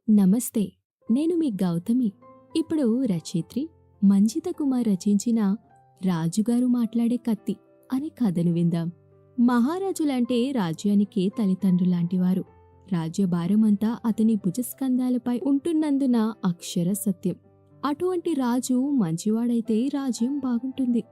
నమస్తే. నేను మీ గౌతమి. ఇప్పుడు రచయిత్రి మంజిత కుమార్ రచించిన రాజుగారు మాట్లాడే కత్తి అనే కథను విందాం. మహారాజులంటే రాజ్యానికి తల్లిదండ్రులాంటివారు. రాజ్యభారమంతా అతని భుజస్కంధాలపై ఉంటున్నందున అక్షర సత్యం. అటువంటి రాజు మంచివాడైతే రాజ్యం బాగుంటుంది.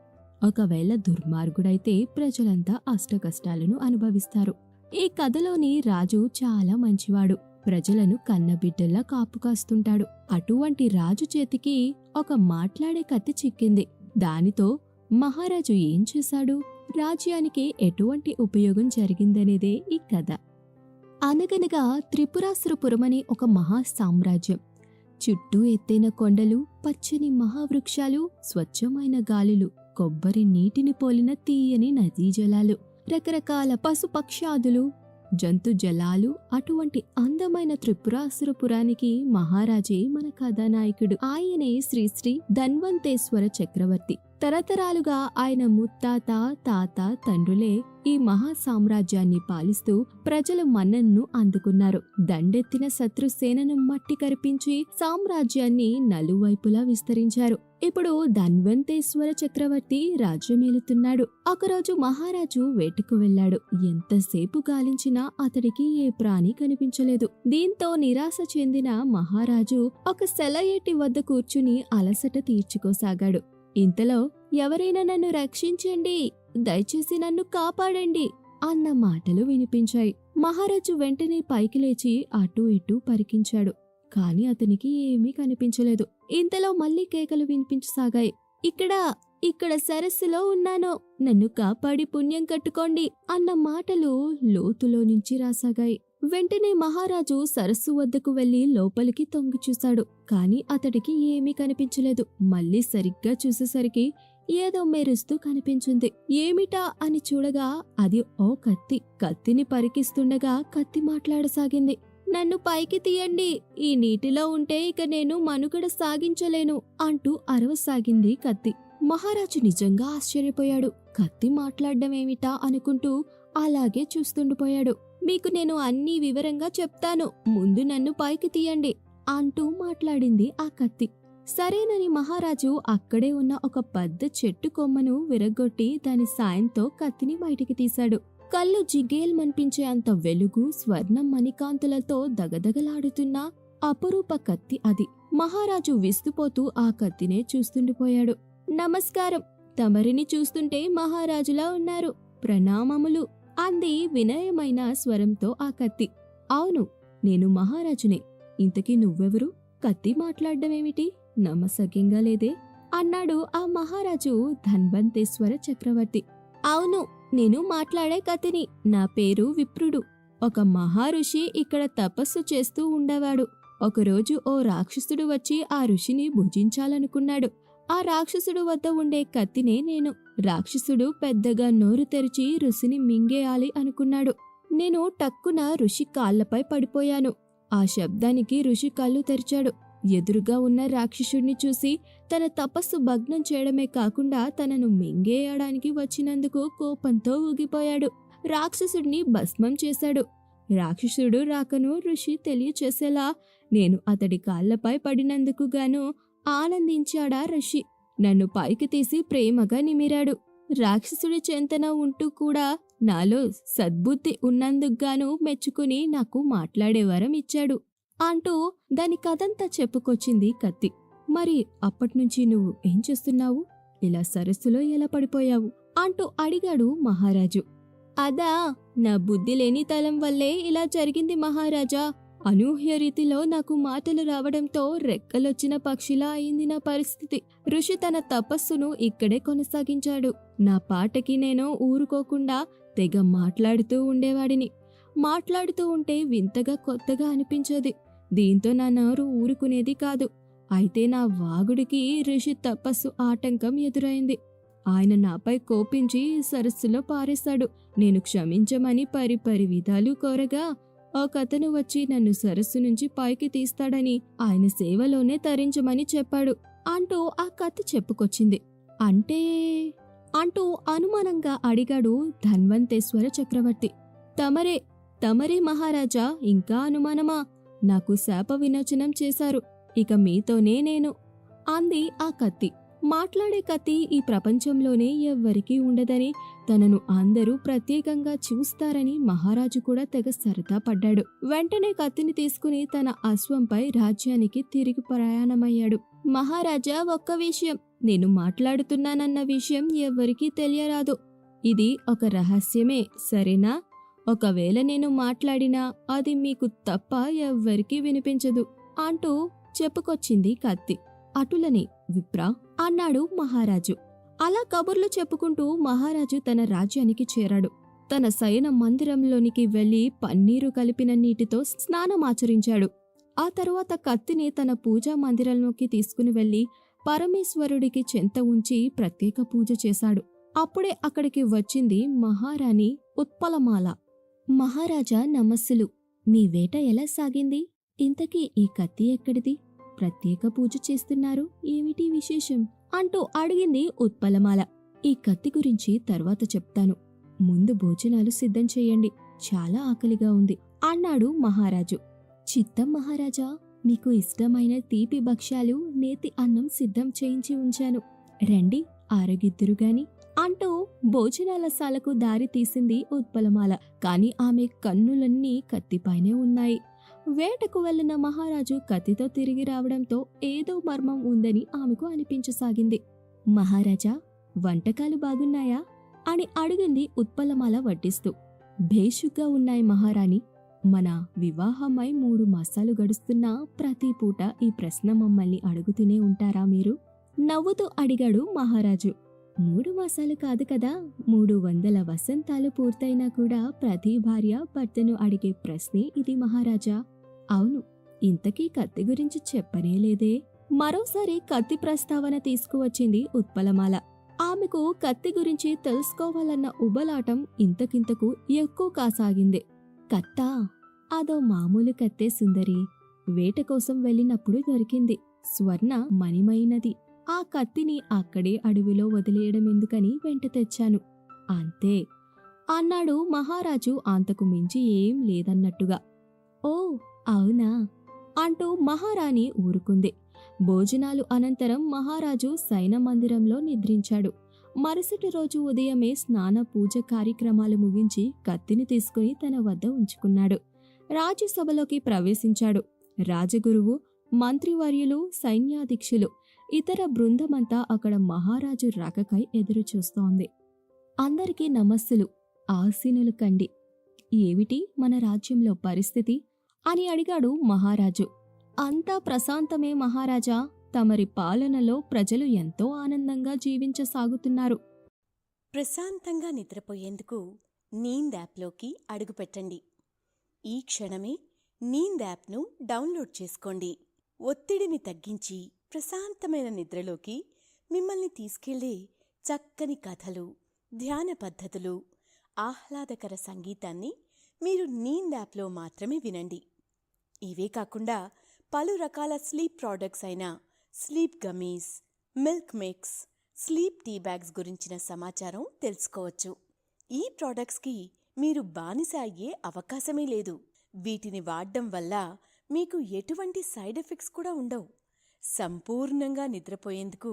ఒకవేళ దుర్మార్గుడైతే ప్రజలంతా అష్టకష్టాలను అనుభవిస్తారు. ఈ కథలోని రాజు చాలా మంచివాడు. ప్రజలను కన్నబిడ్డల్లా కాపు కాస్తుంటాడు. అటువంటి రాజు చేతికి ఒక మాట్లాడే కత్తి చిక్కింది. దానితో మహారాజు ఏం చేశాడు, రాజ్యానికి ఎటువంటి ఉపయోగం జరిగిందనేదే ఈ కథ. అనగనగా త్రిపురాసురపురమనే ఒక మహా సామ్రాజ్యం. చుట్టూ ఎత్తైన కొండలు, పచ్చని మహావృక్షాలు, స్వచ్ఛమైన గాలులు, కొబ్బరి నీటిని పోలిన తీయని నదీ జలాలు, రకరకాల పశుపక్ష్యాదులు, జంతు జలాలు. అటువంటి అందమైన త్రిపురాసురపురానికి మహారాజే మన కథానాయకుడు. ఆయనే శ్రీ ధన్వంతేశ్వర చక్రవర్తి. తరతరాలుగా ఆయన ముత్తాత, తాత, తండ్రులే ఈ మహా సామ్రాజ్యాన్ని పాలిస్తూ ప్రజల మన్ననను అందుకున్నారు. దండెత్తిన శత్రుసేనను మట్టి కరిపించి సామ్రాజ్యాన్ని నలువైపులా విస్తరించారు. ఇప్పుడు ధన్వంతేశ్వర చక్రవర్తి రాజ్యమేలుతున్నాడు. ఒకరోజు మహారాజు వేటకు వెళ్లాడు. ఎంతసేపు గాలించినా అతడికి ఏ ప్రాణి కనిపించలేదు. దీంతో నిరాశ చెందిన మహారాజు ఒక సెలయేటి వద్ద కూర్చుని అలసట తీర్చుకోసాగాడు. ఇంతలో ఎవరైనా నన్ను రక్షించండి, దయచేసి నన్ను కాపాడండి అన్న మాటలు వినిపించాయి. మహారాజు వెంటనే పైకి లేచి అటూ ఇటూ పరికించాడు. కాని అతనికి ఏమీ కనిపించలేదు. ఇంతలో మళ్లీ కేకలు వినిపించసాగాయి. ఇక్కడ సరస్సులో ఉన్నాను, నన్ను కాపాడి పుణ్యం కట్టుకోండి అన్న మాటలు లోతులో నుంచి రాసాగాయి. వెంటనే మహారాజు సరస్సు వద్దకు వెళ్లి లోపలికి తొంగి చూశాడు. కాని అతడికి ఏమీ కనిపించలేదు. మళ్లీ సరిగ్గా చూసేసరికి ఏదో మెరుస్తూ కనిపించింది. ఏమిటా అని చూడగా అది ఓ కత్తి. కత్తిని పరికిస్తుండగా కత్తి మాట్లాడసాగింది. నన్ను పైకి తీయండి, ఈ నీటిలో ఉంటే ఇక నేను మనుగడ సాగించలేను అంటూ అరవసాగింది కత్తి. మహారాజు నిజంగా ఆశ్చర్యపోయాడు. కత్తి మాట్లాడడమేమిటా అనుకుంటూ అలాగే చూస్తుండిపోయాడు. మీకు నేను అన్నీ వివరంగా చెప్తాను, ముందు నన్ను పైకి తీయండి అంటూ మాట్లాడింది ఆ కత్తి. సరేనని మహారాజు అక్కడే ఉన్న ఒక పెద్ద చెట్టు కొమ్మను విరగ్గొట్టి దాని సాయంతో కత్తిని బయటికి తీశాడు. కళ్ళు జిగేల్మనిపించే అంత వెలుగు, స్వర్ణం మణికాంతులతో దగదగలాడుతున్న అపరూప కత్తి అది. మహారాజు విస్తుపోతూ ఆ కత్తినే చూస్తుండిపోయాడు. నమస్కారం, తమరిని చూస్తుంటే మహారాజులా ఉన్నారు, ప్రణామములు అంది వినయమైన స్వరంతో ఆ కత్తి. అవును, నేను మహారాజునే. ఇంతకీ నువ్వెవరు? కత్తి మాట్లాడడమేమిటి? నమ్మసగ్యంగా లేదే అన్నాడు ఆ మహారాజు ధన్వంతేశ్వర చక్రవర్తి. అవును, నేను మాట్లాడే కత్తిని. నా పేరు విప్రుడు. ఒక మహారుషి ఇక్కడ తపస్సు చేస్తూ ఉండేవాడు. ఒకరోజు ఓ రాక్షసుడు వచ్చి ఆ ఋషిని భుజించాలనుకున్నాడు. ఆ రాక్షసుడు వద్ద ఉండే కత్తినే నేను. రాక్షసుడు పెద్దగా నోరు తెరిచి ఋషిని మింగేయాలి అనుకున్నాడు. నేను టక్కున ఋషి కాళ్లపై పడిపోయాను. ఆ శబ్దానికి ఋషి కళ్ళు తెరిచాడు. ఎదురుగా ఉన్న రాక్షసుడిని చూసి తన తపస్సు భగ్నం చేయడమే కాకుండా తనను మింగేయడానికి వచ్చినందుకు కోపంతో ఊగిపోయాడు. రాక్షసుడిని భస్మం చేశాడు. రాక్షసుడు రాకను ఋషి తెలియచేసేలా నేను అతడి కాళ్లపై పడినందుకు గాను ఆనందించాడా ఋషి. నన్ను పైకి తీసి ప్రేమగా నిమిరాడు. రాక్షసుడి చెంతన ఉంటూ కూడా నాలో సద్బుద్ధి ఉన్నందుకుగాను మెచ్చుకుని నాకు మాట్లాడే వరం ఇచ్చాడు అంటూ దాని కథంతా చెప్పుకొచ్చింది కత్తి. మరి అప్పట్నుంచి నువ్వు ఏం చేస్తున్నావు? ఇలా సరస్సులో ఎలా పడిపోయావు అంటూ అడిగాడు మహారాజు. అదా, నా బుద్ధి లేని తలం వల్లే ఇలా జరిగింది మహారాజా. అనూహ్య రీతిలో నాకు మాటలు రావడంతో రెక్కలొచ్చిన పక్షిలా అయింది నా పరిస్థితి. ఋషి తన తపస్సును ఇక్కడే కొనసాగించాడు. నా పాటకి నేను ఊరుకోకుండా తెగ మాట్లాడుతూ ఉండేవాడిని. మాట్లాడుతూ ఉంటే వింతగా కొత్తగా అనిపించేది. దీంతో నా నోరు ఊరుకునేది కాదు. అయితే నా వాగుడికి ఋషి తపస్సు ఆటంకం ఎదురైంది. ఆయన నాపై కోపించి సరస్సులో పారేశాడు. నేను క్షమించమని పరిపరి విధాలు కోరగా ఒకతను వచ్చి నన్ను సరస్సు నుంచి పైకి తీస్తాడని ఆయన సేవలోనే తరించమని చెప్పాడు అంటూ ఆ కథ చెప్పుకొచ్చింది. అంటే అంటూ అనుమానంగా అడిగాడు ధన్వంతేశ్వర చక్రవర్తి. తమరే మహారాజా, ఇంకా అనుమానమా? నాకు శాప విమోచనం చేశారు. ఇక మీతోనే నేను అంది ఆ కత్తి. మాట్లాడే కత్తి ఈ ప్రపంచంలోనే ఎవ్వరికీ ఉండదని, తనను అందరూ ప్రత్యేకంగా చూస్తారని మహారాజు కూడా తెగ సరదా పడ్డాడు. వెంటనే కత్తిని తీసుకుని తన అశ్వంపై రాజ్యానికి తిరిగి ప్రయాణమయ్యాడు. మహారాజా, ఒక్క విషయం, నేను మాట్లాడుతున్నానన్న విషయం ఎవ్వరికీ తెలియరాదు. ఇది ఒక రహస్యమే, సరేనా? ఒకవేళ నేను మాట్లాడినా అది మీకు తప్ప ఎవ్వరికీ వినిపించదు అంటూ చెప్పుకొచ్చింది కత్తి. అటులనే విప్రా అన్నాడు మహారాజు. అలా కబుర్లు చెప్పుకుంటూ మహారాజు తన రాజ్యానికి చేరాడు. తన శయన మందిరంలోనికి వెళ్లి పన్నీరు కలిపిన నీటితో స్నానమాచరించాడు. ఆ తరువాత కత్తిని తన పూజా మందిరంలోకి తీసుకుని వెళ్లి పరమేశ్వరుడికి చెంత ఉంచి ప్రత్యేక పూజ చేశాడు. అప్పుడే అక్కడికి వచ్చింది మహారాణి ఉత్పలమాల. మహారాజా, నమస్సులు. మీ వేట ఎలా సాగింది? ఇంతకీ ఈ కత్తి ఎక్కడిది? ప్రత్యేక పూజ చేస్తున్నారు, ఏమిటి విశేషం అంటూ అడిగింది ఉత్పలమాల. ఈ కత్తి గురించి తర్వాత చెప్తాను, ముందు భోజనాలు సిద్ధం చెయ్యండి, చాలా ఆకలిగా ఉంది అన్నాడు మహారాజు. చిత్తం మహారాజా, మీకు ఇష్టమైన తీపి భక్ష్యాలు, నేతి అన్నం సిద్ధం చేయించి ఉంచాను, రండి ఆరగిద్దురుగాని అంటూ భోజనాలశాలకు దారి తీసింది ఉత్పలమాల. కాని ఆమె కన్నులన్నీ కత్తిపైనే ఉన్నాయి. వేటకు వెళ్లిన మహారాజు కత్తితో తిరిగి రావడంతో ఏదో మర్మం ఉందని ఆమెకు అనిపించసాగింది. మహారాజా, వంటకాలు బాగున్నాయా అని అడిగింది ఉత్పలమాల వడ్డిస్తూ. భేషుగ్గా ఉన్నాయి మహారాణి. మన వివాహమై 3 మాసాలు గడుస్తున్నా ప్రతి పూట ఈ ప్రశ్న మమ్మల్ని అడుగుతూనే ఉంటారా మీరు? నవ్వుతూ అడిగాడు మహారాజు. 3 మాసాలు కాదు కదా, 300 వసంతాలు పూర్తయినా కూడా ప్రతి భార్య భర్తను అడిగే ప్రశ్నే ఇది మహారాజా. అవును, ఇంతకీ కత్తి గురించి చెప్పనేలేదే. మరోసారి కత్తి ప్రస్తావన తీసుకువచ్చింది ఉత్పలమాల. ఆమెకు కత్తి గురించి తెలుసుకోవాలన్న ఉబలాటం ఇంతకింతకు ఎక్కువ కాసాగింది. కత్తా? అదో మామూలు కత్తే సుందరి. వేట కోసం వెళ్ళినప్పుడు దొరికింది. స్వర్ణ మణిమైనది. ఆ కత్తిని అక్కడే అడవిలో వదిలేయడం ఎందుకని వెంట తెచ్చాను, అంతే అన్నాడు మహారాజు అంతకు మించి ఏం లేదన్నట్టుగా. ఓ అవునా అంటూ మహారాణి ఊరుకుంది. భోజనాలు అనంతరం మహారాజు శయన మందిరంలో నిద్రించాడు. మరుసటి రోజు ఉదయమే స్నాన పూజ కార్యక్రమాలు ముగించి కత్తిని తీసుకుని తన వద్ద ఉంచుకున్నాడు. రాజ్యసభలోకి ప్రవేశించాడు. రాజగురువు, మంత్రివర్యులు, సైన్యాధీక్షులు, ఇతర బృందమంతా అక్కడ మహారాజు రాకకై ఎదురుచూస్తోంది. అందరికీ నమస్సులు, ఆసీనులు కండి. ఏమిటి మన రాజ్యంలో పరిస్థితి అని అడిగాడు మహారాజు. అంతా ప్రశాంతమే మహారాజా. తమరి పాలనలో ప్రజలు ఎంతో ఆనందంగా జీవించసాగుతున్నారు. ప్రశాంతంగా నిద్రపోయేందుకు నీంద్ యాప్లోకి అడుగుపెట్టండి. ఈ క్షణమే నీంద్ యాప్ను డౌన్లోడ్ చేసుకోండి. ఒత్తిడిని తగ్గించి ప్రశాంతమైన నిద్రలోకి మిమ్మల్ని తీసుకెళ్లే చక్కని కథలు, ధ్యాన పద్ధతులు, ఆహ్లాదకర సంగీతాన్ని మీరు నీంద్ యాప్లో మాత్రమే వినండి. ఇవే కాకుండా పలు రకాల స్లీప్ ప్రోడక్ట్స్ అయిన sleep gummies, milk mix, sleep tea bags గురించిన సమాచారం తెలుసుకోవచ్చు. ఈ ప్రోడక్ట్స్కి మీరు బానిస అయ్యే అవకాశమే లేదు. వీటిని వాడడం వల్ల మీకు ఎటువంటి సైడ్ ఎఫెక్ట్స్ కూడా ఉండవు. సంపూర్ణంగా నిద్రపోయేందుకు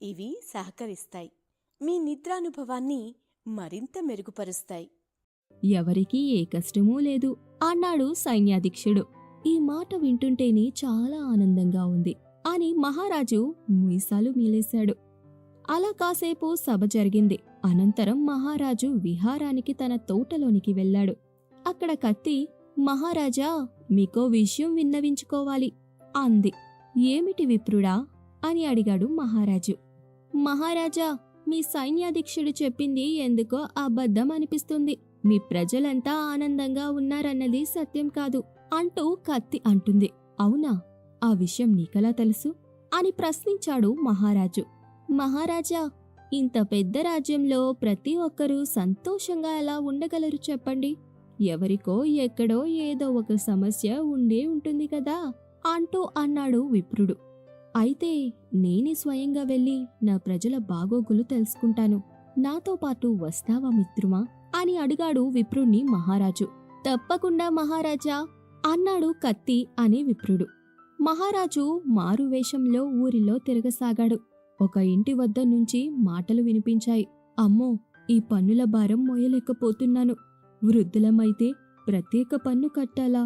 ఇవి సహకరిస్తాయి. మీ నిద్రానుభవాన్ని మరింత మెరుగుపరుస్తాయి. ఎవరికీ ఏ కష్టమూ లేదు అన్నాడు సైన్యాధీక్షుడు. ఈ మాట వింటుంటేనే చాలా ఆనందంగా ఉంది అని మహారాజు మీసాలు మీలేశాడు. అలా కాసేపు సభ జరిగింది. అనంతరం మహారాజు విహారానికి తన తోటలోనికి వెళ్ళాడు. అక్కడ కత్తి, మహారాజా, మీకో విషయం విన్నవించుకోవాలి అంది. ఏమిటి విప్రుడా అని అడిగాడు మహారాజు. మహారాజా, మీ సైన్యాధీక్షుడు చెప్పింది ఎందుకో అబద్ధం అనిపిస్తుంది. మీ ప్రజలంతా ఆనందంగా ఉన్నారన్నది సత్యం కాదు అంటూ కత్తి అంటుంది. అవునా? ఆ విషయం నీకెలా తెలుసు అని ప్రశ్నించాడు మహారాజు. మహారాజా, ఇంత పెద్ద రాజ్యంలో ప్రతి ఒక్కరూ సంతోషంగా ఎలా ఉండగలరు చెప్పండి? ఎవరికో ఎక్కడో ఏదో ఒక సమస్య ఉండే ఉంటుంది కదా అంటూ అన్నాడు విప్రుడు. అయితే నేనే స్వయంగా వెళ్ళి నా ప్రజల బాగోగులు తెలుసుకుంటాను. నాతో పాటు వస్తావా మిత్రుమా అని అడిగాడు విప్రుణ్ణి మహారాజు. తప్పకుండా మహారాజా, అన్నాడు కత్తి అనే విప్రుడు. మహారాజు మారువేషంలో ఊరిలో తిరగసాగాడు. ఒక ఇంటి వద్ద నుంచి మాటలు వినిపించాయి. అమ్మో, ఈ పన్నుల భారం మోయలేకపోతున్నాను. వృద్ధులమైతే ప్రత్యేక పన్ను కట్టాలా?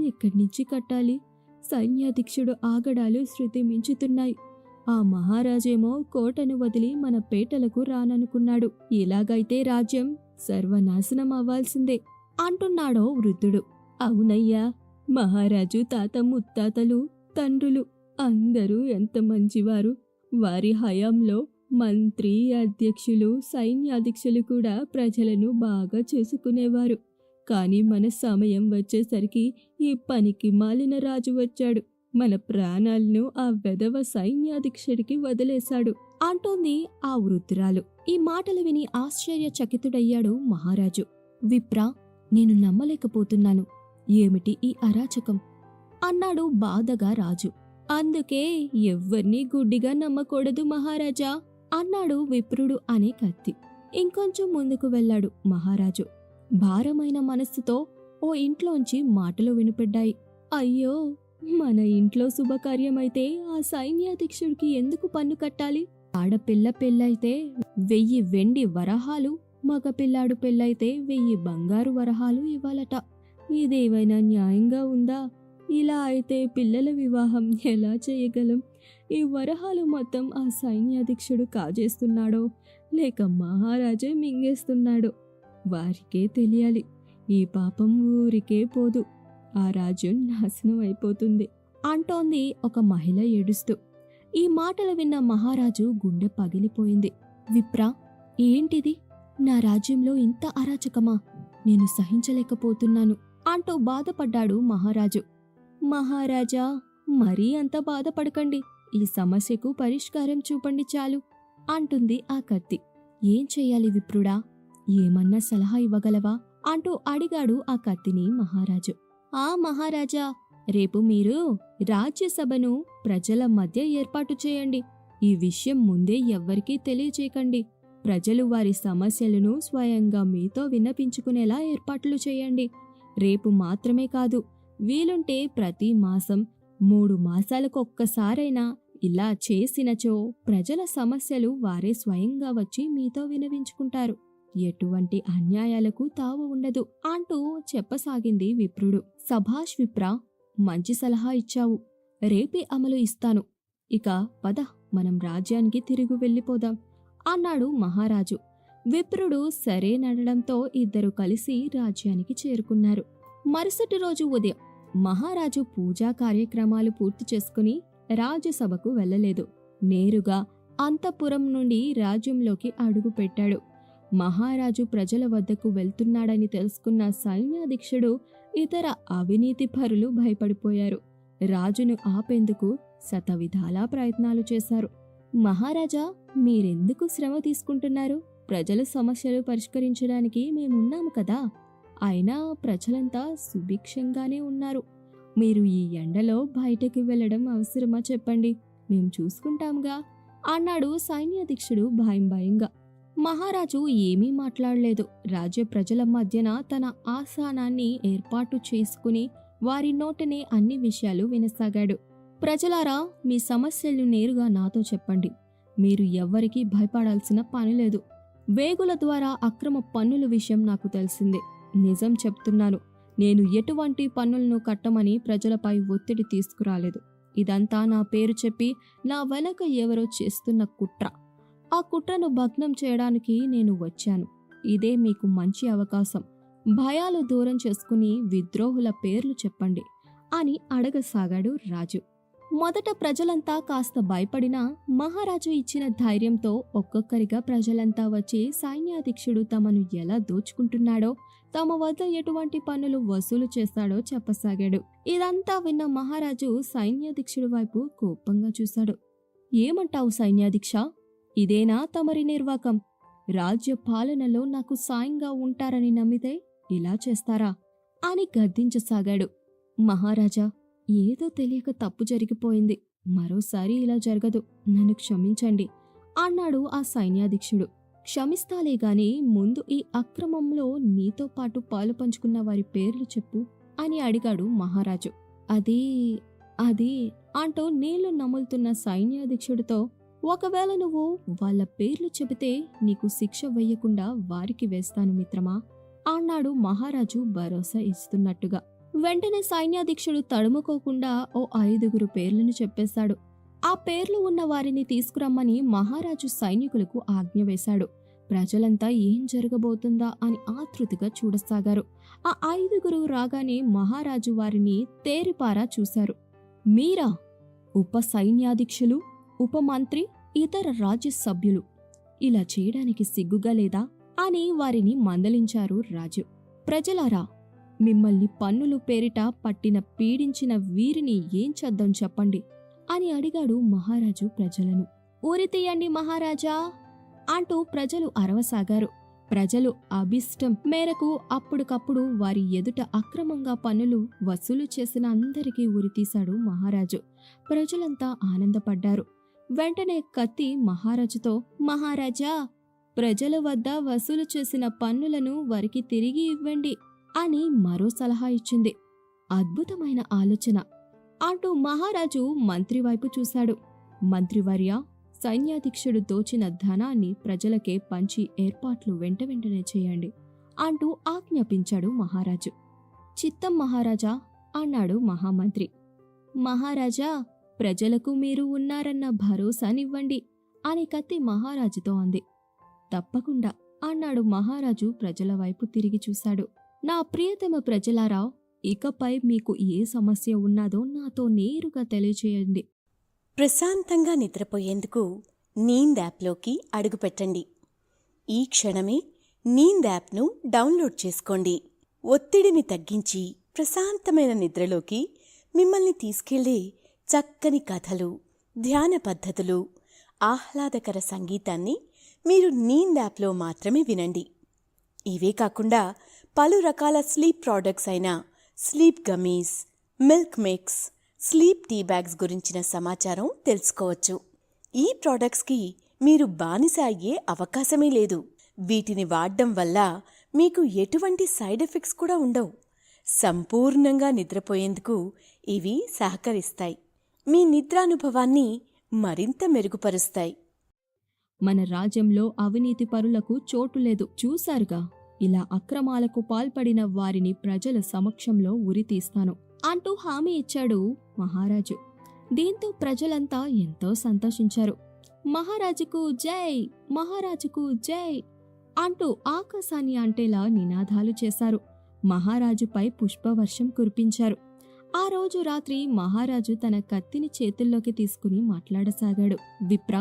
ఎక్కడ్నించి కట్టాలి? సైన్యాధీక్షుడు ఆగడాలు శృతి మించుతున్నాయి. ఆ మహారాజేమో కోటను వదిలి మన పేటలకు రాననుకున్నాడు. ఇలాగైతే రాజ్యం సర్వనాశనం అవ్వాల్సిందే అంటున్నాడో వృద్ధుడు. అవునయ్యా, మహారాజు తాత ముత్తాతలు తండ్రులు అందరూ ఎంత మంచివారు. వారి హయాంలో మంత్రి, అధ్యక్షులు, సైన్యాధీక్షులు కూడా ప్రజలను బాగా చూసుకునేవారు. కాని మన సమయం వచ్చేసరికి ఈ పనికి మాలిన రాజు వచ్చాడు. మన ప్రాణాలను ఆ వెధవ సైన్యాధీక్షుడికి వదిలేశాడు అంటోంది ఆ వృద్ధురాలు. ఈ మాటలు విని ఆశ్చర్యచకితుడయ్యాడు మహారాజు. విప్రా, నేను నమ్మలేకపోతున్నాను. ఏమిటి ఈ అరాచకం అన్నాడు బాధగా రాజు. అందుకే ఎవ్వర్నీ గుడ్డిగా నమ్మకూడదు మహారాజా అన్నాడు విప్రుడు అనే కత్తి. ఇంకొంచెం ముందుకు వెళ్ళాడు మహారాజు. భారమైన మనస్సుతో ఓ ఇంట్లోంచి మాటలు వినిపడ్డాయి. అయ్యో, మన ఇంట్లో శుభకార్యమైతే ఆ సైన్యాధీక్షుడికి ఎందుకు పన్ను కట్టాలి? ఆడపిల్ల పెళ్ళైతే 1000 వెండి వరహాలు, మగపిల్లాడు పెళ్ళైతే 1000 బంగారు వరహాలు ఇవ్వాలట. ఇదేవైనా న్యాయంగా ఉందా? ఇలా అయితే పిల్లల వివాహం ఎలా చేయగలం? ఈ వరహాలు మొత్తం ఆ సైన్యాధీక్షుడు కాజేస్తున్నాడో లేక మహారాజే మింగేస్తున్నాడో వారికే తెలియాలి. ఈ పాపం ఊరికే పోదు, ఆ రాజ్యం నాశనం అయిపోతుంది అంటోంది ఒక మహిళ ఏడుస్తూ. ఈ మాటలు విన్న మహారాజు గుండె పగిలిపోయింది. విప్రా, ఏంటిది? నా రాజ్యంలో ఇంత అరాచకమా? నేను సహించలేకపోతున్నాను అంటూ బాధపడ్డాడు మహారాజు. మహారాజా, మరీ అంత బాధపడకండి. ఈ సమస్యకు పరిష్కారం చూపండి చాలు అంటుంది ఆ కత్తి. ఏం చెయ్యాలి విప్రుడా? ఏమన్నా సలహా ఇవ్వగలవా అంటూ అడిగాడు ఆ కత్తిని మహారాజు. ఆ మహారాజా, రేపు మీరు రాజ్యసభను ప్రజల మధ్య ఏర్పాటు చేయండి. ఈ విషయం ముందే ఎవ్వరికీ తెలియచేయకండి. ప్రజలు వారి సమస్యలను స్వయంగా మీతో విన్నపించుకునేలా ఏర్పాట్లు చేయండి. రేపు మాత్రమే కాదు, వీలుంటే ప్రతి మాసం 3 మాసాలకొక్కసారైనా ఇలా చేసినచో ప్రజల సమస్యలు వారే స్వయంగా వచ్చి మీతో వినవించుకుంటారు. ఎటువంటి అన్యాయాలకు తావు ఉండదు అంటూ చెప్పసాగింది విప్రుడు. సభాష్ విప్రా, మంచి సలహా ఇచ్చావు. రేపే అమలు ఇస్తాను. ఇక పద, మనం రాజ్యానికి తిరిగి వెళ్ళిపోదాం అన్నాడు మహారాజు. విప్రుడు సరేననడంతో ఇద్దరు కలిసి రాజ్యానికి చేరుకున్నారు. మరుసటి రోజు ఉదయం మహారాజు పూజా కార్యక్రమాలు పూర్తి చేసుకుని రాజ్యసభకు వెళ్ళలేదు. నేరుగా అంతఃపురం నుండి రాజ్యంలోకి అడుగు పెట్టాడు. మహారాజు ప్రజల వద్దకు వెళ్తున్నాడని తెలుసుకున్న సైన్యాధీక్షుడు, ఇతర అవినీతి పరులు భయపడిపోయారు. రాజును ఆపేందుకు శతవిధాలా ప్రయత్నాలు చేశారు. మహారాజా, మీరెందుకు శ్రమ తీసుకుంటున్నారు? ప్రజల సమస్యలు పరిష్కరించడానికి మేమున్నాము కదా. అయినా ప్రజలంతా సుభిక్షంగానే ఉన్నారు. మీరు ఈ ఎండలో బయటకు వెళ్లడం అవసరమా చెప్పండి? మేం చూసుకుంటాంగా అన్నాడు సైన్యాధీక్షుడు భయంగా. మహారాజు ఏమీ మాట్లాడలేదు. రాజ్య ప్రజల మధ్యన తన ఆస్థానాన్ని ఏర్పాటు చేసుకుని వారి నోటనే అన్ని విషయాలు వినసాగాడు. ప్రజలారా, మీ సమస్యలు నేరుగా నాతో చెప్పండి. మీరు ఎవ్వరికీ భయపడాల్సిన పనిలేదు. వేగుల ద్వారా అక్రమ పన్నుల విషయం నాకు తెలిసిందే. నిజం చెప్తున్నాను, నేను ఎటువంటి పన్నులను కట్టమని ప్రజలపై ఒత్తిడి తీసుకురాలేదు. ఇదంతా నా పేరు చెప్పి నా వెనక ఎవరో చేస్తున్న కుట్ర. ఆ కుట్రను భగ్నం చేయడానికి నేను వచ్చాను. ఇదే మీకు మంచి అవకాశం. భయాలు దూరం చేసుకుని విద్రోహుల పేర్లు చెప్పండి అని అడగసాగాడు రాజు. మొదట ప్రజలంతా కాస్త భయపడినా మహారాజు ఇచ్చిన ధైర్యంతో ఒక్కొక్కరిగా ప్రజలంతా వచ్చి సైన్యాధీక్షుడు తమను ఎలా దోచుకుంటున్నాడో, తమ వద్ద ఎటువంటి పన్నులు వసూలు చేస్తాడో చెప్పసాగాడు. ఇదంతా విన్న మహారాజు సైన్యాధీక్షుడి వైపు కోపంగా చూశాడు. ఏమంటావు సైన్యాధీక్ష? ఇదేనా తమరి నిర్వాకం? రాజ్య పాలనలో నాకు సాయంగా ఉంటారని నమ్మితే ఇలా చేస్తారా అని గద్దించసాగాడు. మహారాజా, ఏదో తెలియక తప్పు జరిగిపోయింది. మరోసారి ఇలా జరగదు. నన్ను క్షమించండి అన్నాడు ఆ సైన్యాధీక్షుడు. క్షమిస్తాలే గాని ముందు ఈ అక్రమంలో నీతో పాటు పాలు పంచుకున్న వారి పేర్లు చెప్పు అని అడిగాడు మహారాజు. అది అది అంటూ నీళ్లు నములుతున్న సైన్యాధ్యక్షుడితో, ఒకవేళ నువ్వు వాళ్ళ పేర్లు చెబితే నీకు శిక్ష వెయ్యకుండా వారికి వేస్తాను మిత్రమా అన్నాడు మహారాజు భరోసా ఇస్తున్నట్టుగా. వెంటనే సైన్యాధ్యక్షుడు తడుముకోకుండా ఓ 5 పేర్లను చెప్పేశాడు. ఆ పేర్లు ఉన్న వారిని తీసుకురమ్మని మహారాజు సైనికులకు ఆజ్ఞ వేశాడు. ప్రజలంతా ఏం జరగబోతుందా అని ఆతృతగా చూడసాగారు. ఆ 5 రాగానే మహారాజు వారిని తేరిపారా చూశారు. మీరా? ఉప సైన్యాధీక్షులు, ఉపమంత్రి, ఇతర రాజ్య సభ్యులు ఇలా చేయడానికి సిగ్గుగా లేదా అని వారిని మందలించారు రాజు. ప్రజలారా, మిమ్మల్ని పన్నులు పేరిట పట్టిన పీడించిన వీరిని ఏం చేద్దాం చెప్పండి అని అడిగాడు మహారాజు ప్రజలను. ఊరి తీయండి మహారాజా అంటూ ప్రజలు అరవసాగారు. ప్రజలు అభిష్టం మేరకు అప్పటికప్పుడు వారి ఎదుట అక్రమంగా పన్నులు వసూలు చేసిన అందరికీ ఉరితీశాడు మహారాజు. ప్రజలంతా ఆనందపడ్డారు. వెంటనే కత్తి మహారాజుతో, మహారాజా, ప్రజల వద్ద వసూలు చేసిన పన్నులను వారికి తిరిగి ఇవ్వండి అని మరో సలహా ఇచ్చింది. అద్భుతమైన ఆలోచన అంటూ మహారాజు మంత్రివైపు చూశాడు. మంత్రివర్య, సైన్యాధీక్షుడు దోచిన ధనాన్ని ప్రజలకే పంచి ఏర్పాట్లు వెంటనే చేయండి అంటూ ఆజ్ఞాపించాడు మహారాజు. చిత్తం మహారాజా అన్నాడు మహామంత్రి. మహారాజా, ప్రజలకు మీరు ఉన్నారన్న భరోసానివ్వండి అని కత్తి మహారాజుతో అంది. తప్పకుండా అన్నాడు మహారాజు. ప్రజల వైపు తిరిగి చూశాడు. నా ప్రియతమ ప్రజలారా, ఇకపై మీకు ఏ సమస్య ఉన్నాదో నాతో నేరుగా తెలియచేయండి. ప్రశాంతంగా నిద్రపోయేందుకు నీంద్ యాప్లోకి అడుగుపెట్టండి. ఈ క్షణమే నీంద్ యాప్ను డౌన్లోడ్ చేసుకోండి. ఒత్తిడిని తగ్గించి ప్రశాంతమైన నిద్రలోకి మిమ్మల్ని తీసుకెళ్లే చక్కని కథలు, ధ్యాన పద్ధతులు, ఆహ్లాదకర సంగీతాన్ని మీరు నీంద్ యాప్లో మాత్రమే వినండి. ఇవే కాకుండా పలు రకాల స్లీప్ ప్రోడక్ట్స్ అయిన sleep gummies, milk mix, sleep tea bags గురించిన సమాచారం తెలుసుకోవచ్చు. ఈ ప్రోడక్ట్స్కి మీరు బానిస అయ్యే అవకాశమే లేదు. వీటిని వాడడం వల్ల మీకు ఎటువంటి సైడ్ ఎఫెక్ట్స్ కూడా ఉండవు. సంపూర్ణంగా నిద్రపోయేందుకు ఇవి సహకరిస్తాయి. మీ నిద్రానుభవాన్ని మరింత మెరుగుపరుస్తాయి. మన రాజ్యంలో అవినీతి పరులకు చోటు లేదు. చూశారుగా, ఇలా అక్రమాలకు పాల్పడిన వారిని ప్రజల సమక్షంలో ఉరితీస్తాను అంటూ హామీ ఇచ్చాడు మహారాజు. దీంతో ప్రజలంతా ఎంతో సంతోషించారు. మహారాజుకు జై, మహారాజుకు జై అంటూ ఆకాశాన్ని అంటేలా నినాదాలు చేశారు. మహారాజుపై పుష్పవర్షం కురిపించారు. ఆ రోజు రాత్రి మహారాజు తన కత్తిని చేతుల్లోకి తీసుకుని మాట్లాడసాగాడు. విప్రా,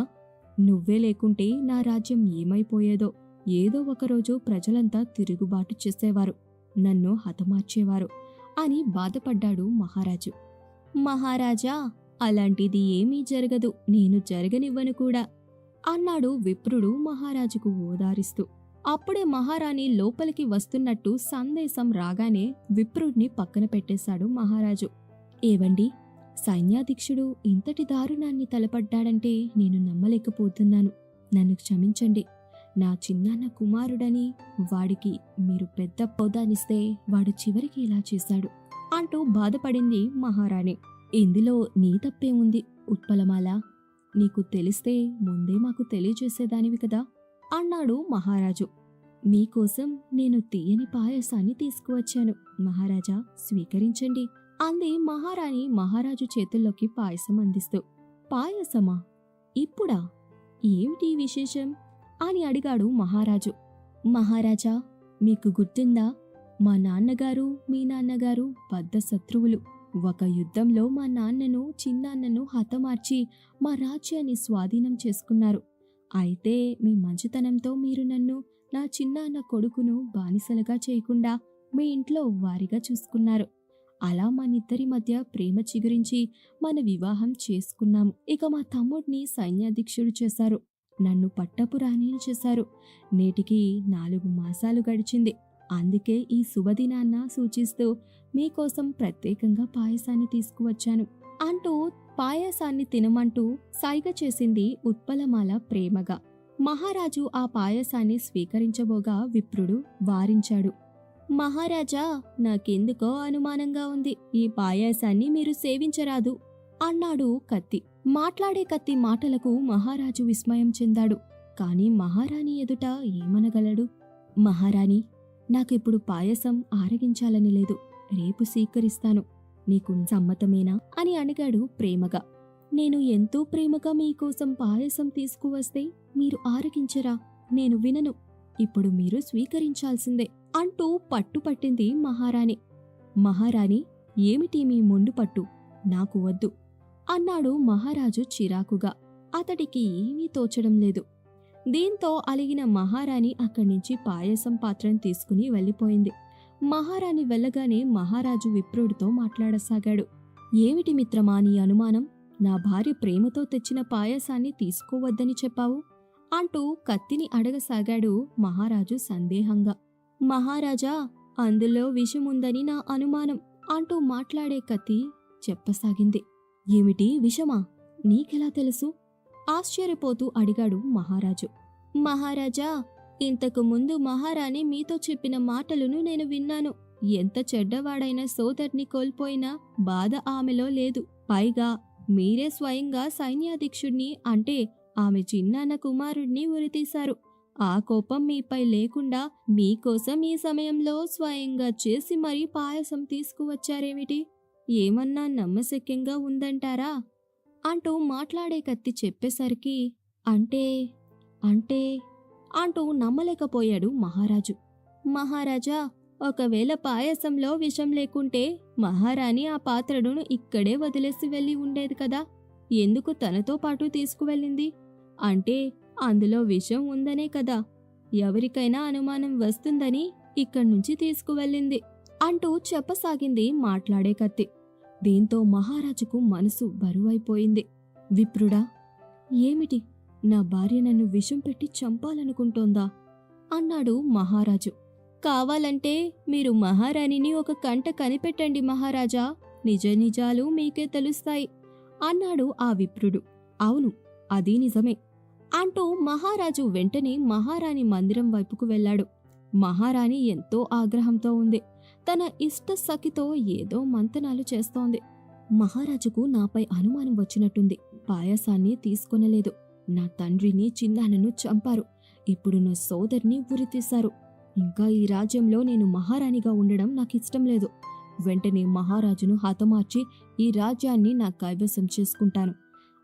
నువ్వే లేకుంటే నా రాజ్యం ఏమైపోయేదో. ఏదో ఒకరోజు ప్రజలంతా తిరుగుబాటు చేసేవారు, నన్ను హతమార్చేవారు అని బాధపడ్డాడు మహారాజు. మహారాజా, అలాంటిది ఏమీ జరగదు, నేను జరగనివ్వను కూడా అన్నాడు విప్రుడు మహారాజుకు ఓదారిస్తూ. అప్పుడే మహారాణి లోపలికి వస్తున్నట్టు సందేశం రాగానే విప్రుడిని పక్కన పెట్టేశాడు మహారాజు. ఏవండి, సైన్యాధీక్షుడు ఇంతటి దారుణాన్ని తలపడ్డాడంటే నేను నమ్మలేకపోతున్నాను. నన్ను క్షమించండి. నా చిన్నాన్న కుమారుడని వాడికి మీరు పెద్ద హోదానిస్తే వాడు చివరికి ఇలా చేశాడు అంటూ బాధపడింది మహారాణి. ఇందులో నీ తప్పేముంది ఉత్పలమాల? నీకు తెలిస్తే ముందే మాకు తెలియజేసేదానివి కదా అన్నాడు మహారాజు. మీకోసం నేను తీయని పాయసాన్ని తీసుకువచ్చాను మహారాజా, స్వీకరించండి అంది మహారాణి మహారాజు చేతుల్లోకి పాయసం అందిస్తూ. పాయసమా? ఇప్పుడా? ఏమిటి విశేషం అని అడిగాడు మహారాజు. మహారాజా, మీకు గుర్తుందా? మా నాన్నగారు మీ నాన్నగారు బద్ధ శత్రువులు. ఒక యుద్ధంలో మా నాన్నను చిన్నాన్నను హతమార్చి మా రాజ్యాన్ని స్వాధీనం చేసుకున్నారు. అయితే మీ మంచితనంతో మీరు నన్ను, నా చిన్నాన్న కొడుకును బానిసలుగా చేయకుండా మీ ఇంట్లో వారిగా చూసుకున్నారు. అలా మనిద్దరి మధ్య ప్రేమ చిగురించి మన వివాహం చేసుకున్నాము. ఇక మా తమ్ముడిని సైన్యాధీక్షుడు చేశారు, నన్ను పట్టపురాణిని చేశారు. నేటికి 4 మాసాలు గడిచింది. అందుకే ఈ శుభదినాన్న సూచిస్తూ మీకోసం ప్రత్యేకంగా పాయసాన్ని తీసుకువచ్చాను అంటూ పాయసాన్ని తినమంటూ సైగ చేసింది ఉత్పలమాల ప్రేమగా. మహారాజు ఆ పాయసాన్ని స్వీకరించబోగా విప్రుడు వారించాడు. మహారాజా, నాకెందుకో అనుమానంగా ఉంది. ఈ పాయాసాన్ని మీరు సేవించరాదు అన్నాడు కత్తి. మాట్లాడే కత్తి మాటలకు మహారాజు విస్మయం చెందాడు. కాని మహారాణి ఎదుట ఏమనగలడు? మహారాణి, నాకిప్పుడు పాయసం ఆరగించాలని లేదు. రేపు స్వీకరిస్తాను. నీకు సమ్మతమేనా అని అడిగాడు ప్రేమగా. నేను ఎంతో ప్రేమగా మీకోసం పాయసం తీసుకువస్తే మీరు ఆరగించరా? నేను వినను. ఇప్పుడు మీరు స్వీకరించాల్సిందే అంటూ పట్టుపట్టింది మహారాణి. మహారాణి, ఏమిటి మీ మొండు పట్టు? నాకు వద్దు అన్నాడు మహారాజు చిరాకుగా. అతడికి ఏమీ తోచడం లేదు. దీంతో అలిగిన మహారాణి అక్కడ్నుంచి పాయసం పాత్రను తీసుకుని వెళ్ళిపోయింది. మహారాణి వెళ్ళగానే మహారాజు విప్రుడితో మాట్లాడసాగాడు. ఏమిటి మిత్రమా నీ అనుమానం? నా భార్య ప్రేమతో తెచ్చిన పాయసాన్ని తీసుకోవద్దని చెప్పావు అంటూ కత్తిని అడగసాగాడు మహారాజు సందేహంగా. మహారాజా, అందులో విషముందని నా అనుమానం అంటూ మాట్లాడే కత్తి చెప్పసాగింది. ఏమిటి విషమా? నీకెలా తెలుసు? ఆశ్చర్యపోతూ అడిగాడు మహారాజు. మహారాజా, ఇంతకు ముందు మహారాణి మీతో చెప్పిన మాటలను నేను విన్నాను. ఎంత చెడ్డవాడైన సోదర్ని కోల్పోయినా బాధ ఆమెలో లేదు. పైగా మీరే స్వయంగా సైన్యాధ్యక్షుణ్ణి అంటే ఆమె చిన్నాన్న కుమారుణ్ణి ఉరితీశారు. ఆ కోపం మీపై లేకుండా మీకోసం ఈ సమయంలో స్వయంగా చేసి మరీ పాయసం తీసుకువచ్చారేమిటి? ఏమన్నా నమ్మశక్యంగా ఉందంటారా అంటూ మాట్లాడే కత్తి చెప్పేసరికి అంటే అంటే అంటూ నమ్మలేకపోయాడు మహారాజు. మహారాజా, ఒకవేళ పాయసంలో విషం లేకుంటే మహారాణి ఆ పాత్రను ఇక్కడే వదిలేసి వెళ్ళి ఉండేది కదా. ఎందుకు తనతో పాటు తీసుకువెళ్ళింది? అంటే అందులో విషం ఉందనే కదా. ఎవరికైనా అనుమానం వస్తుందని ఇక్కడ్నుంచి తీసుకువెళ్ళింది అంటూ చెప్పసాగింది మాట్లాడే కత్తి. దీంతో మహారాజుకు మనసు బరువైపోయింది. విప్రుడా, ఏమిటి? నా భార్య నన్ను విషం పెట్టి చంపాలనుకుంటోందా అన్నాడు మహారాజు. కావాలంటే మీరు మహారాణిని ఒక కంట కనిపెట్టండి మహారాజా. నిజ నిజాలు మీకే తెలుస్తాయి అన్నాడు ఆ విప్రుడు. అవును, అదీ నిజమే అంటూ మహారాజు వెంటనే మహారాణి మందిరం వైపుకు వెళ్ళాడు. మహారాణి ఎంతో ఆగ్రహంతో ఉంది. తన ఇష్ట సఖితో ఏదో మంతనాలు చేస్తోంది. మహారాజుకు నాపై అనుమానం వచ్చినట్టుంది. పాయసాన్ని తీసుకొనలేదు. నా తండ్రిని చిన్నాన్నను చంపారు. ఇప్పుడు నా సోదరిని ఉరితీశారు. ఇంకా ఈ రాజ్యంలో నేను మహారాణిగా ఉండడం నాకిష్టం లేదు. వెంటనే మహారాజును హతమార్చి ఈ రాజ్యాన్ని నా కైవసం చేసుకుంటాను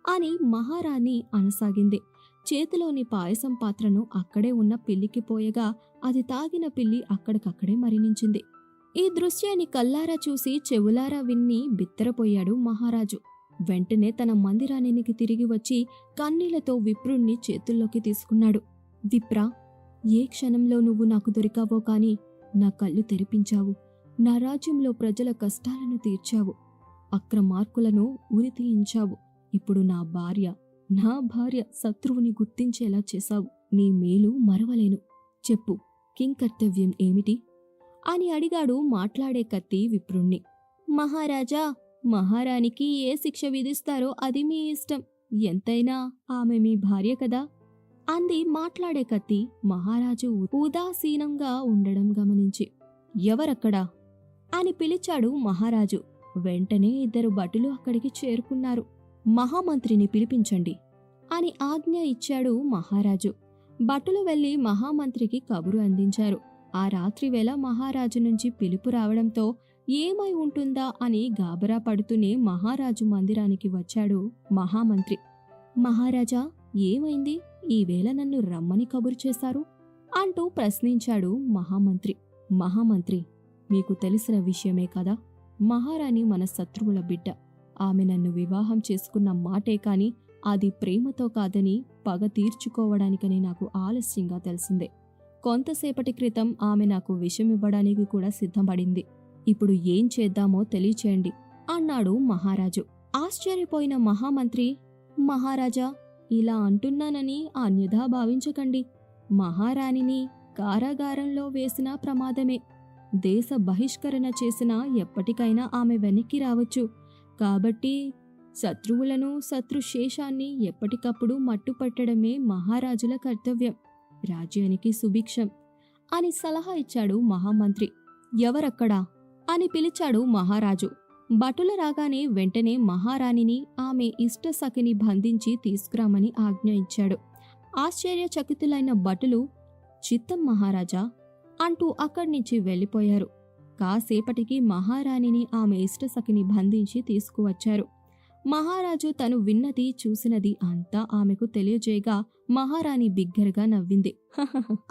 అని మహారాణి అనసాగింది. చేతిలోని పాయసం పాత్రను అక్కడే ఉన్న పిల్లికి పోయగా అది తాగిన పిల్లి అక్కడికక్కడే మరణించింది. ఈ దృశ్యాన్ని కల్లారా చూసి చెవులారా విన్ని బిత్తరపోయాడు మహారాజు. వెంటనే తన మందిరానికి తిరిగి వచ్చి కన్నీళ్లతో విప్రుణ్ణి చేతుల్లోకి తీసుకున్నాడు. విప్రా, ఏ క్షణంలో నువ్వు నాకు దొరికావో కాని నా కళ్ళు తెరిపించావు. నా రాజ్యంలో ప్రజల కష్టాలను తీర్చావు. అక్రమార్కులను ఉరితీయించావు. ఇప్పుడు నా భార్య శత్రువుని గుర్తించేలా చేశావు. నీ మేలు మరవలేను. చెప్పు, కింకర్తవ్యం ఏమిటి అని అడిగాడు మాట్లాడే కత్తి విప్రుణ్ణి. మహారాజా, మహారాణికి ఏ శిక్ష విధిస్తారో అది మీ ఇష్టం. ఎంతైనా ఆమె మీ భార్య కదా అంది మాట్లాడే కత్తి మహారాజు ఉదాసీనంగా ఉండడం గమనించి. ఎవరక్కడా అని పిలిచాడు మహారాజు. వెంటనే 2 భటులు అక్కడికి చేరుకున్నారు. మహామంత్రిని పిలిపించండి అని ఆజ్ఞ ఇచ్చాడు మహారాజు. భటులు వెళ్లి మహామంత్రికి కబురు అందించారు. ఆ రాత్రివేళ మహారాజు నుంచి పిలుపు రావడంతో ఏమై ఉంటుందా అని గాబరా పడుతూనే మహారాజు మందిరానికి వచ్చాడు మహామంత్రి. మహారాజా, ఏమైంది? ఈవేళ నన్ను రమ్మని కబురు చేశారు అంటూ ప్రశ్నించాడు మహామంత్రి. మహామంత్రి, మీకు తెలిసిన విషయమే కదా, మహారాణి మన శత్రువుల బిడ్డ. ఆమె నన్ను వివాహం చేసుకున్న మాటే కాని అది ప్రేమతో కాదని పగ తీర్చుకోవడానికని నాకు ఆలస్యంగా తెలిసిందే. కొంతసేపటి క్రితం ఆమె నాకు విషమివ్వడానికి కూడా సిద్ధపడింది. ఇప్పుడు ఏం చేద్దామో తెలియచేయండి అన్నాడు మహారాజు. ఆశ్చర్యపోయిన మహామంత్రి, మహారాజా, ఇలా అంటున్నానని అన్యథా భావించకండి. మహారాణిని కారాగారంలో వేసినా ప్రమాదమే. దేశ బహిష్కరణ చేసినా ఎప్పటికైనా ఆమె వెనక్కి రావచ్చు. కాబట్టి శత్రువులను, శత్రుశేషాన్ని ఎప్పటికప్పుడు మట్టుపట్టడమే మహారాజుల కర్తవ్యం. రాజ్యానికి సుభిక్షం అని సలహా ఇచ్చాడు మహామంత్రి. ఎవరక్కడా అని పిలిచాడు మహారాజు. భటుల రాగానే వెంటనే మహారాణిని ఆమె ఇష్టసఖిని బంధించి తీసుకురామని ఆజ్ఞ ఇచ్చాడు. ఆశ్చర్యచకితులైన భటులు చిత్తం మహారాజా అంటూ అక్కడ్నుంచి వెళ్ళిపోయారు. కాసేపటికి మహారాణిని ఆమె ఇష్టసఖిని బంధించి తీసుకువచ్చారు. మహారాజు తను విన్నది చూసినది అంతా ఆమెకు తెలియజేయగా మహారాణి బిగ్గరగా నవ్వింది.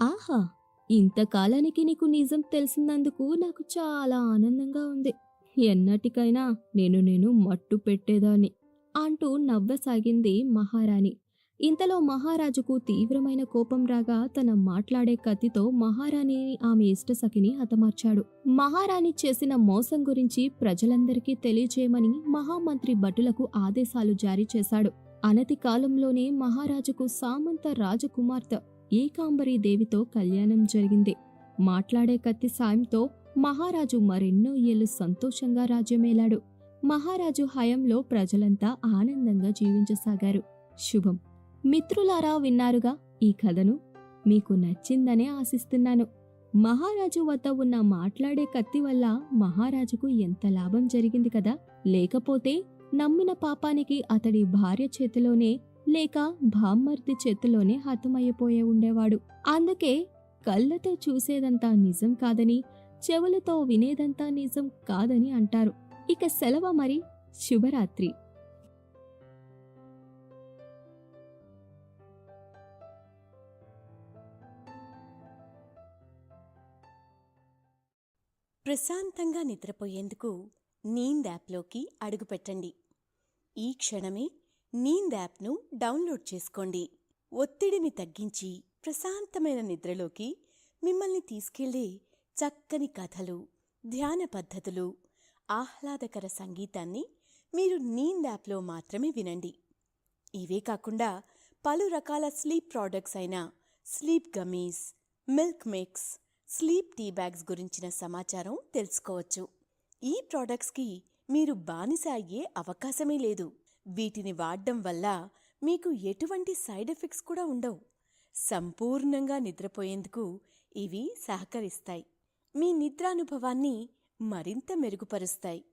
ఆహా, ఇంతకాలానికి నీకు నిజం తెలిసినందుకు నాకు చాలా ఆనందంగా ఉంది. ఎన్నటికైనా నేను మట్టు పెట్టేదాన్ని అంటూ నవ్వసాగింది మహారాణి. ఇంతలో మహారాజుకు తీవ్రమైన కోపం రాగా తన మాట్లాడే కత్తితో మహారాణిని ఆమె ఇష్టసఖిని హతమార్చాడు. మహారాణి చేసిన మోసం గురించి ప్రజలందరికీ తెలియజేయమని మహామంత్రి భటులకు ఆదేశాలు జారీ చేశాడు. అనతి కాలంలోనే మహారాజుకు సామంత రాజకుమార్తె ఏకాంబరీదేవితో కళ్యాణం జరిగింది. మాట్లాడే కత్తి సాయంతో మహారాజు మరెన్నో ఏళ్లు సంతోషంగా రాజ్యమేలాడు. మహారాజు హయంలో ప్రజలంతా ఆనందంగా జీవించసాగారు. శుభం. మిత్రులారా, విన్నారుగా ఈ కథను. మీకు నచ్చిందనే ఆశిస్తున్నాను. మహారాజు వద్ద ఉన్న మాట్లాడే కత్తి వల్ల మహారాజుకు ఎంత లాభం జరిగింది కదా. లేకపోతే నమ్మిన పాపానికి అతడి భార్య చేతిలోనే లేక బామ్మర్ది చేతిలోనే హతమయ్యిపోయే ఉండేవాడు. అందుకే కళ్ళతో చూసేదంతా నిజం కాదని, చెవులతో వినేదంతా నిజం కాదని అంటారు. ఇక సెలవు మరి. శుభరాత్రి. ప్రశాంతంగా నిద్రపోయేందుకు నీంద్ యాప్లోకి అడుగుపెట్టండి. ఈ క్షణమే నీంద్ యాప్ను డౌన్లోడ్ చేసుకోండి. ఒత్తిడిని తగ్గించి ప్రశాంతమైన నిద్రలోకి మిమ్మల్ని తీసుకెళ్లే చక్కని కథలు, ధ్యాన పద్ధతులు, ఆహ్లాదకర సంగీతాన్ని మీరు నీంద్ యాప్లో మాత్రమే వినండి. ఇవే కాకుండా పలు రకాల స్లీప్ ప్రోడక్ట్స్ అయిన sleep gummies, milk mix, sleep tea bags గురించిన సమాచారం తెలుసుకోవచ్చు. ఈ ప్రోడక్ట్స్కి మీరు బానిస అయ్యే అవకాశమే లేదు. వీటిని వాడడం వల్ల మీకు ఎటువంటి సైడ్ ఎఫెక్ట్స్ కూడా ఉండవు. సంపూర్ణంగా నిద్రపోయేందుకు ఇవి సహకరిస్తాయి. మీ నిద్రానుభవాన్ని మరింత మెరుగుపరుస్తాయి.